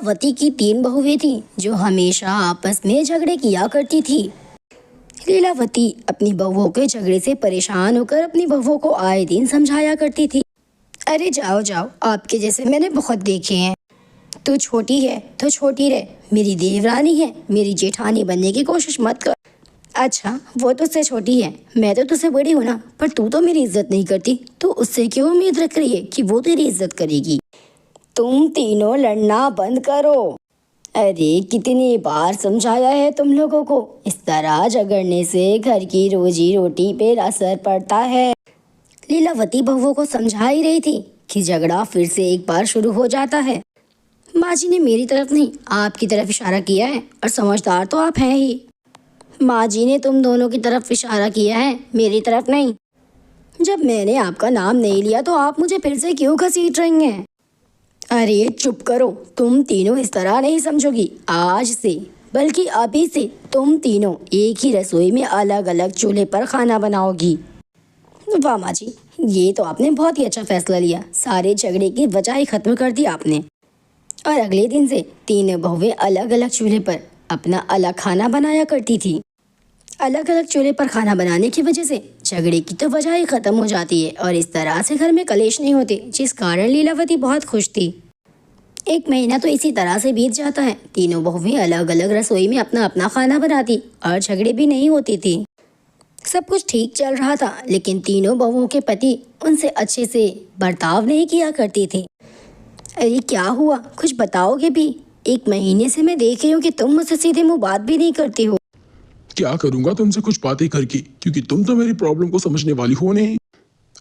लीलावती की 3 बहुएं थीं जो हमेशा आपस में झगड़े किया करती थी। लीलावती अपनी बहुओं के झगड़े से परेशान होकर अपनी बहुओं को आए दिन समझाया करती थी। अरे जाओ जाओ, आपके जैसे मैंने बहुत देखे हैं। तू छोटी है तो छोटी रहे, मेरी देवरानी है, मेरी जेठानी बनने की कोशिश मत कर। अच्छा, वो तुझसे छोटी है, मैं तो तुझसे बड़ी हूँ ना, पर तू तो मेरी इज्जत नहीं करती, तो उससे क्यों उम्मीद रख रही है कि वो तेरी इज्जत करेगी। तुम तीनों लड़ना बंद करो। अरे कितनी बार समझाया है तुम लोगों को, इस तरह झगड़ने से घर की रोजी रोटी पे असर पड़ता है। लीलावती बहुओं को समझा ही रही थी कि झगड़ा फिर से एक बार शुरू हो जाता है। माँ जी ने मेरी तरफ नहीं आपकी तरफ इशारा किया है, और समझदार तो आप हैं ही। माँ जी ने तुम दोनों की तरफ इशारा किया है, मेरी तरफ नहीं। जब मैंने आपका नाम नहीं लिया तो आप मुझे फिर से क्यों घसीट रही हैं। अरे चुप करो, तुम तीनों इस तरह नहीं समझोगी। आज से, बल्कि अभी से तुम तीनों एक ही रसोई में अलग अलग चूल्हे पर खाना बनाओगी। वाह माँ जी, ये तो आपने बहुत ही अच्छा फैसला लिया। सारे झगड़े की वजह ही खत्म कर दी आपने। और अगले दिन से तीनों बहुएं अलग अलग चूल्हे पर अपना अलग खाना बनाया करती थी। अलग अलग चूल्हे पर खाना बनाने की वजह से झगड़े की तो वजह ही खत्म हो जाती है, और इस तरह से घर में कलेश नहीं होते, जिस कारण लीलावती बहुत खुश थी। 1 महीना तो इसी तरह से बीत जाता है। तीनों बहुएं अलग अलग रसोई में अपना अपना खाना बनाती और झगड़े भी नहीं होती थी। सब कुछ ठीक चल रहा था, लेकिन तीनों बहुओं के पति उनसे अच्छे से बर्ताव नहीं किया करती थी। अरे क्या हुआ, कुछ बताओगे भी? 1 महीने से मैं देख रही हूँ कि तुम मुझसे सीधे मुंह बात भी नहीं करती हो। क्या करूंगा तुमसे कुछ बातें करके, क्योंकि तुम तो मेरी प्रॉब्लम को समझने वाली हो नहीं।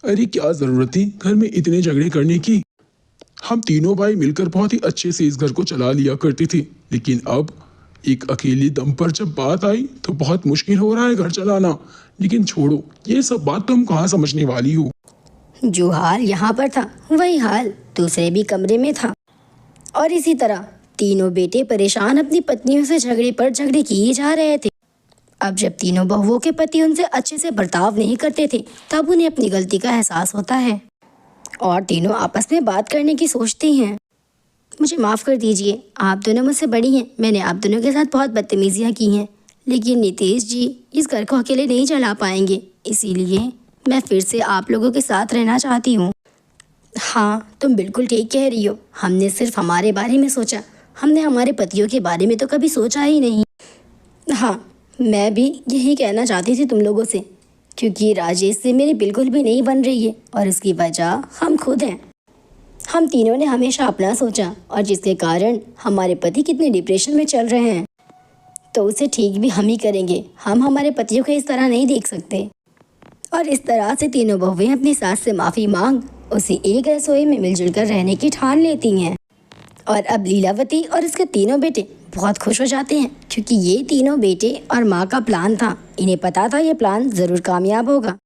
अरे क्या जरूरत थी घर में इतने झगड़े करने की। हम तीनों भाई मिलकर बहुत ही अच्छे से इस घर को चला लिया करती थी, लेकिन अब एक अकेले दम पर जब बात आई तो बहुत मुश्किल हो रहा है घर चलाना। लेकिन छोड़ो, ये सब बात तुम कहाँ समझने वाली हो। जो हाल यहाँ पर था वही हाल दूसरे भी कमरे में था, और इसी तरह तीनों बेटे परेशान अपनी पत्नियों से झगड़े पर झगड़े किए जा रहे थे। अब जब तीनों बहुओं के पति उनसे अच्छे से बर्ताव नहीं करते थे, तब उन्हें अपनी गलती का एहसास होता है और तीनों आपस में बात करने की सोचती हैं। मुझे माफ़ कर दीजिए, आप दोनों मुझसे बड़ी हैं, मैंने आप दोनों के साथ बहुत बदतमीजियाँ की हैं, लेकिन नितेश जी इस घर को अकेले नहीं चला पाएंगे, इसीलिए मैं फिर से आप लोगों के साथ रहना चाहती हूँ। हाँ, तुम बिल्कुल ठीक कह रही हो। हमने सिर्फ हमारे बारे में सोचा, हमने हमारे पतियों के बारे में तो कभी सोचा ही नहीं। हाँ, मैं भी यही कहना चाहती थी तुम लोगों से, क्योंकि राजेश से मेरी बिल्कुल भी नहीं बन रही है, और इसकी वजह हम खुद हैं। हम तीनों ने हमेशा अपना सोचा, और जिसके कारण हमारे पति कितने डिप्रेशन में चल रहे हैं, तो उसे ठीक भी हम ही करेंगे। हम हमारे पतियों को इस तरह नहीं देख सकते। और इस तरह से तीनों बहुएं अपनी सास से माफ़ी मांग उसी एक रसोई में मिलजुल कर रहने की ठान लेती हैं। और अब लीलावती और इसके तीनों बेटे बहुत खुश हो जाते हैं, क्योंकि ये तीनों बेटे और माँ का प्लान था। इन्हें पता था ये प्लान ज़रूर कामयाब होगा।